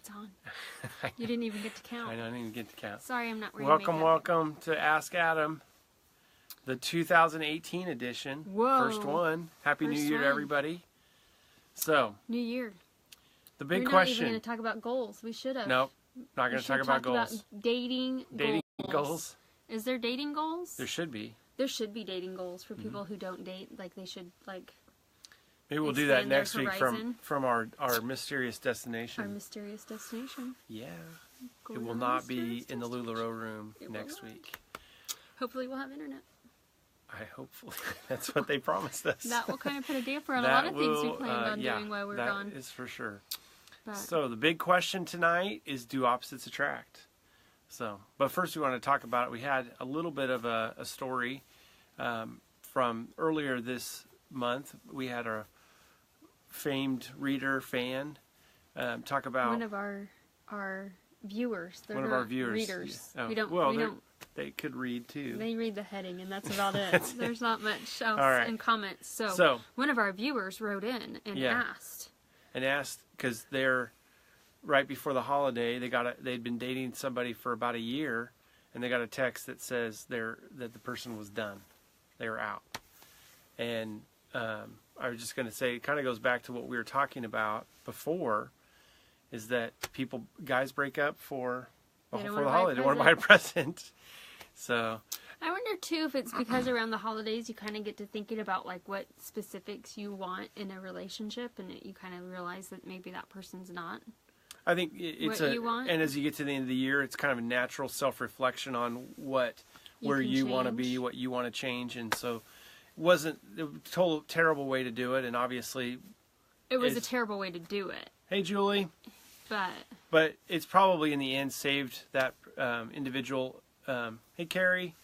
It's on. You didn't even get to count. I didn't even get to count. Sorry, I'm not wearing Welcome to Ask Adam, the 2018 edition. Whoa. First one. Happy New Year to everybody. So, New Year. The big We're question. We're not even going to talk about goals. We should have. Nope. Not going to talk about goals. About dating goals. Is there dating goals? There should be. There should be dating goals for people who don't date. Like, they should, like... Maybe we'll do that next week from our mysterious destination. Our mysterious destination. Yeah. It will not be in the LuLaRoe room next week. Hopefully we'll have internet. Hopefully. That's what they promised us. That will kind of put a damper on a lot of things we planned on doing while we're gone. That is for sure. But. So the big question tonight is, do opposites attract? But first we want to talk about it. We had a little bit of a story from earlier this month. We had a famed fan talk about one of our viewers. They're one of our viewers. Readers. Yeah. We don't. They could read too. They read the heading, and that's about it. There's not much else in comments. So one of our viewers wrote in and asked. And asked because they're right before the holiday. They'd been dating somebody for about a year, and they got a text that says that the person was done. They were out. And I was just going to say, it kind of goes back to what we were talking about before, is that guys break up for the holiday. They don't want to buy a present. So I wonder too if it's because around the holidays you kind of get to thinking about like what specifics you want in a relationship, and you kind of realize that maybe that person's not. I think it's what you want. And as you get to the end of the year, it's kind of a natural self-reflection on where you want to be, what you want to change, and so. Wasn't a total terrible way to do it, and obviously it was a terrible way to do it. Hey, Julie. But it's probably in the end saved that individual. Hey, Carrie.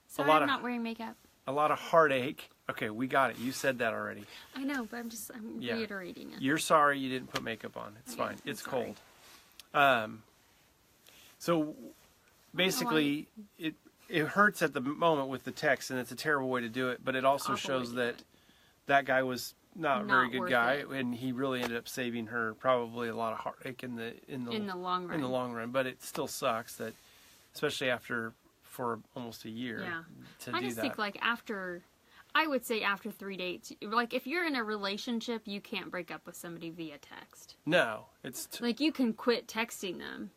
Sorry, I'm not wearing makeup. A lot of heartache. Okay, we got it. You said that already. I know, but I'm reiterating it. You're sorry you didn't put makeup on. It's fine. It's cold. So basically, it hurts at the moment with the text, and it's a terrible way to do it, but it also shows that guy was not a very good guy, and he really ended up saving her probably a lot of heartache in the long run. In the long run, but it still sucks that, especially for almost a year. Yeah. I just think I would say after 3 dates, like if you're in a relationship, you can't break up with somebody via text. No, it's like you can quit texting them.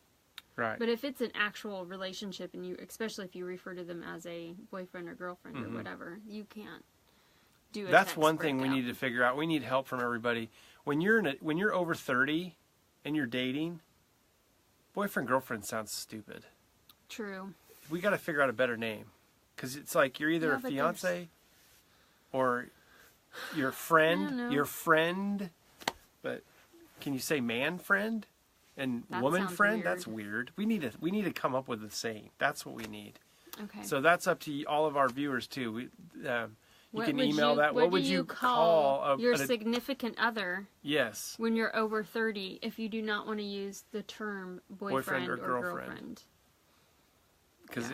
Right. But if it's an actual relationship, and especially if you refer to them as a boyfriend or girlfriend or whatever, you can't do it. That's one thing we need to figure out. We need help from everybody. When you're over 30 and you're dating, boyfriend girlfriend sounds stupid. True. We got to figure out a better name, because it's like you're either a fiance or your friend. Your friend, but can you say man friend? And woman friend, that's weird. We need to come up with a saying. That's what we need. Okay. So that's up to all of our viewers too. You can email that. What would you call your significant other? Yes. When you're over 30, if you do not want to use the term boyfriend or girlfriend. Because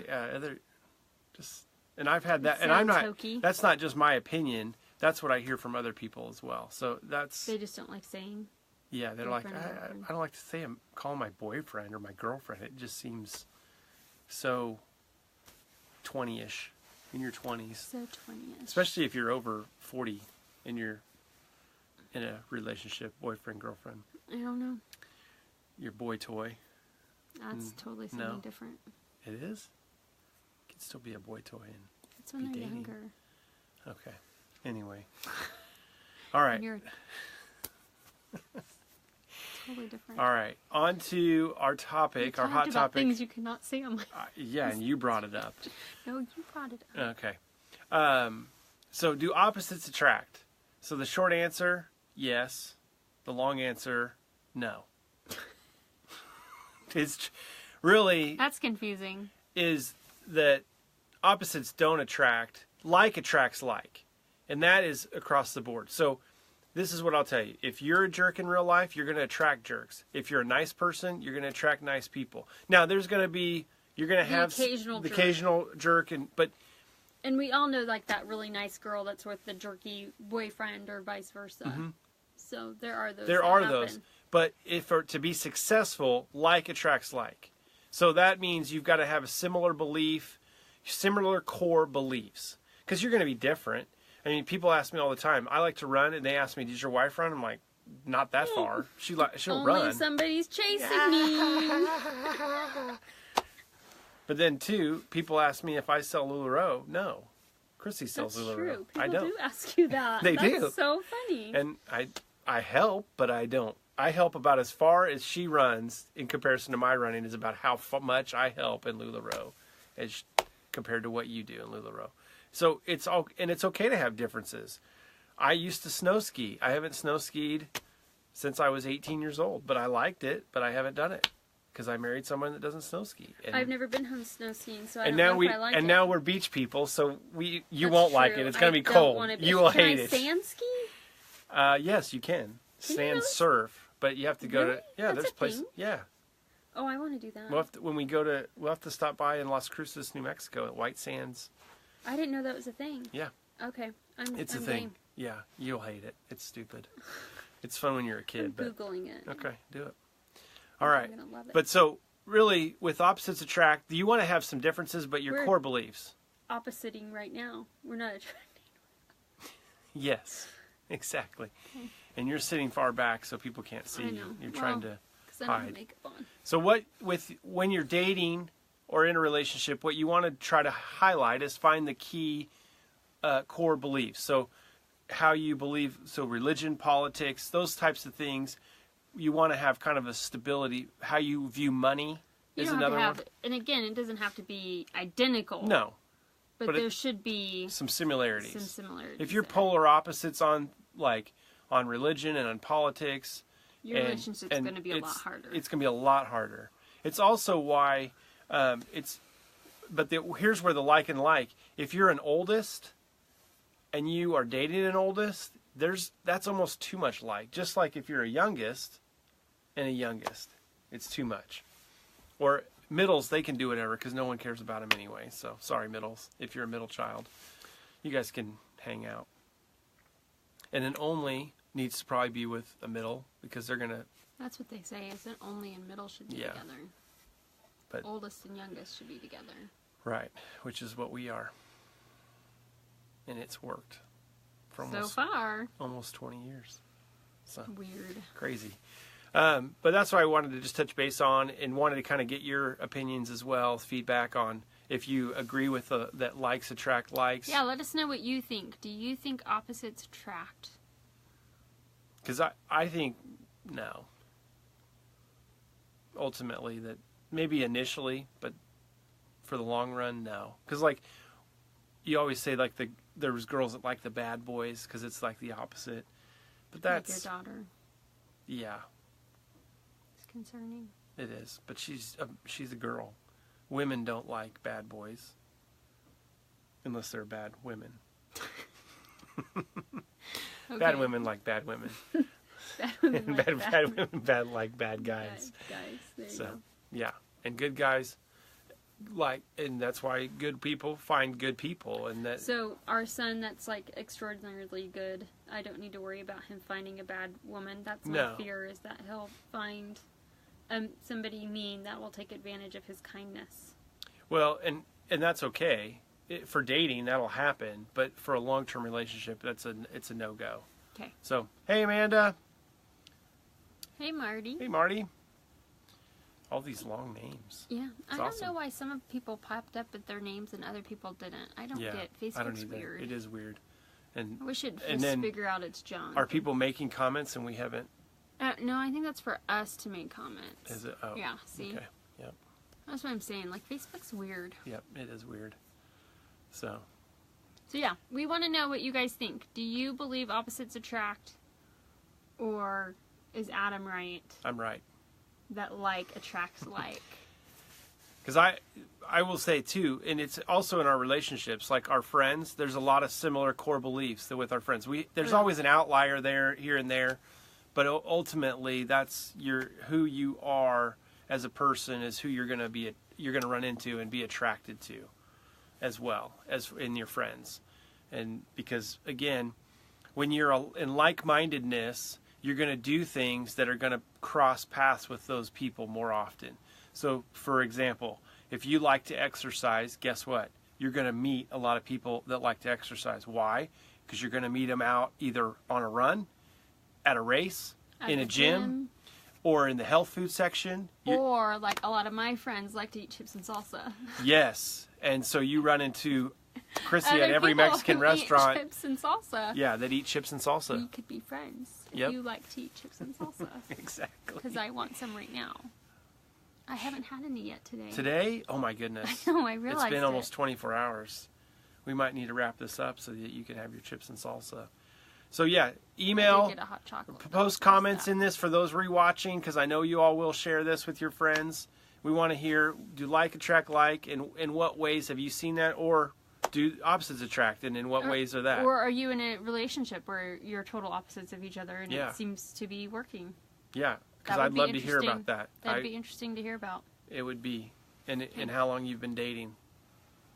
and I've had that, and I'm not. Hokey. That's not just my opinion. That's what I hear from other people as well. So they just don't like saying. Yeah, they're like, I don't like to call him my boyfriend or my girlfriend. It just seems so 20-ish, in your 20s. So 20-ish. Especially if you're over 40 and you're in a relationship, boyfriend, girlfriend. I don't know. Your boy toy. That's totally something different. It is? It can still be a boy toy and it's when they're dating. Younger. Okay. Anyway. All right. Totally different. All right, on to our topic, our hot topic. Things you cannot say on my. Yeah, and you brought it up. No, you brought it up. Okay. So, do opposites attract? So the short answer, yes. The long answer, no. It's really. That's confusing. Is that opposites don't attract? Like attracts like, and that is across the board. So. This is what I'll tell you. If you're a jerk in real life, you're going to attract jerks. If you're a nice person, you're going to attract nice people. Now, you're going to have the occasional jerk, and we all know like that really nice girl that's with the jerky boyfriend or vice versa. So there are those. But to be successful, like attracts like. So that means you've got to have a similar belief, similar core beliefs, because you're going to be different. I mean, people ask me all the time. I like to run, and they ask me, "Does your wife run?" I'm like, "Not that far. She'll run." Only somebody's chasing me. But then too, people ask me if I sell LuLaRoe. No, Chrissy sells LuLaRoe. That's true. I People don't. do ask you that. They do. That's so funny. And I help, but I don't. I help about as far as she runs in comparison to my running is about how much I help in LuLaRoe as compared to what you do in LuLaRoe. So it's okay to have differences. I used to snow ski. I haven't snow skied since I was 18 years old, but I liked it, but I haven't done it because I married someone that doesn't snow ski. And, I've never been home snow skiing, so I and don't now know if I like it. now we're beach people, so you That's won't like true. it. It's going to be I don't cold. wanna be- You will Can hate I it. sand ski? Yes, you can. Can you Sand really? surf, but you have to go Really? to That's there's a places. thing? Yeah. Oh, I want to do that. We'll have to stop by in Las Cruces, New Mexico at White Sands. I didn't know that was a thing. Yeah. Okay. It's I'm a thing. game. Yeah, you'll hate it. It's stupid. It's fun when you're a I'm kid, but Googling it. okay, do it. All right. I'm gonna love it. But so really with opposites attract, you want to have some differences, but your We're- core beliefs. Oppositing right now. We're not attracting. Yes. Exactly. And you're sitting far back so people can't see I you. know. You're trying to Because I don't have hide. makeup on. So when you're dating or in a relationship, what you want to try to highlight is find the key core beliefs. So how you believe, so religion, politics, those types of things. You want to have kind of a stability. How you view money You is don't have another to have, one. and again, it doesn't have to be identical. No, But but there should be some similarities. some similarities. If you're there. polar opposites on religion and on politics, your and- relationship's and going to be a lot harder. It's going to be a lot harder. It's also why here's where the like and like. If you're an oldest and you are dating an oldest, that's almost too much like. Just like if you're a youngest and a youngest, it's too much. Or middles, they can do whatever because no one cares about them anyway. So sorry, middles. If you're a middle child, you guys can hang out. And an only needs to probably be with a middle because they're gonna. That's what they say, isn't only and middle should be Yeah. together. But Oldest and youngest should be together. right, which is what we are. And it's worked for So far, almost 20 years. So weird. crazy. But that's what I wanted to just touch base on and wanted to kind of get your opinions as well, feedback on if you agree with that likes attract likes. Yeah, let us know what you think. Do you think opposites attract? Because I think no. Ultimately, that maybe initially, but for the long run, no. Because you always say there was girls that like the bad boys because it's like the opposite. But Like that's your daughter. yeah, It's concerning. it is. But she's a girl. Women don't like bad boys unless they're bad women. Okay. Bad women like bad women. Bad women And like bad women like bad guys. Guys, there you So, go. yeah. And good guys and that's why good people find good people. And that, So our son that's extraordinarily good, I don't need to worry about him finding a bad woman. That's my No. fear, is that he'll find somebody mean that will take advantage of his kindness. well, and that's okay. For dating, that'll happen. But for a long-term relationship, it's a no-go. Okay. So, hey, Amanda. Hey, Marty. Hey, Marty. All these long names. Yeah, I It's don't awesome. know why some of people popped up with their names and other people didn't. I don't Yeah, get. Facebook's I don't either. weird. It is weird. And I wish it and just then figure out its junk. are people making comments and we haven't? No, I think that's for us to make comments. Is it? Oh, Yeah, see? Okay. Yep. That's what I'm saying. Facebook's weird. Yep. It is weird. So, So yeah, we want to know what you guys think. Do you believe opposites attract? Or is Adam right I'm right. that like attracts like? Because I will say too, and it's also in our relationships, like our friends, there's a lot of similar core beliefs with our friends. There's Yeah. always an outlier there, here and there, but ultimately that's who you are as a person is who you're going to run into and be attracted to as well as in your friends. And because again, when you're in like-mindedness you're going to do things that are going to cross paths with those people more often. So, for example, if you like to exercise, guess what? You're going to meet a lot of people that like to exercise. Why? Because you're going to meet them out either on a run, at a race, in a gym, or in the health food section. Or, like, a lot of my friends like to eat chips and salsa. Yes. And so you run into Chrissy Other at every people Mexican who restaurant. Eat chips and salsa. Yeah, that eat chips and salsa. We could be friends if Yep. you like to eat chips and salsa. Exactly. Because I want some right now. I haven't had any yet today. Today? Oh my goodness. I know, I realized it's been almost 24 hours. We might need to wrap this up so that you can have your chips and salsa. So yeah, email, get a hot chocolate, post comments in this for those rewatching, because I know you all will share this with your friends. We want to hear, do like attract like, and in what ways have you seen that, or do opposites attract, and in what ways are that? Or are you in a relationship where you're total opposites of each other and it seems to be working? Yeah, because I'd love to hear about that. That'd be interesting to hear about. It would be, and how long you've been dating,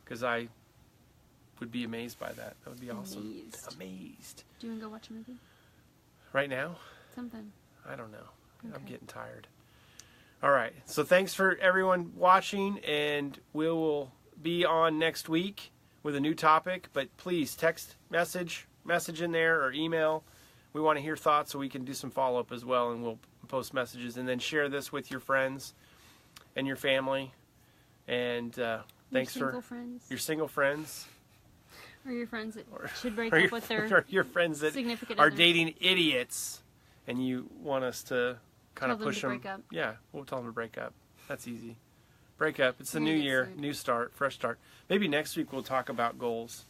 because I would be amazed by that. That would be awesome. Amazed. Do you want to go watch a movie? Right now? Something. I don't know. Okay. I'm getting tired. All right. So thanks for everyone watching, and we will be on next week with a new topic. But please text, message in there, or email. We want to hear thoughts so we can do some follow-up as well, and we'll post messages. And then share this with your friends and your family. And thanks for your single friends. Or your friends that should break up with their or your friends that significant are others. dating idiots, and you want us to kind of Tell them push to them. break up. Yeah, we'll tell them to break up. That's easy. Break up. It's the new year, new start, fresh start. Maybe next week we'll talk about goals,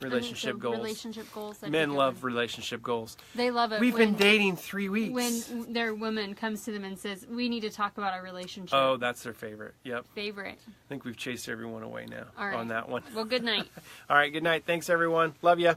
relationship goals. Relationship goals. Men love relationship goals. They love it. We've been dating 3 weeks. When their woman comes to them and says, "We need to talk about our relationship." Oh, that's their favorite. Yep. Favorite. I think we've chased everyone away now All right. on that one. Well, good night. All right, good night. Thanks, everyone. Love ya.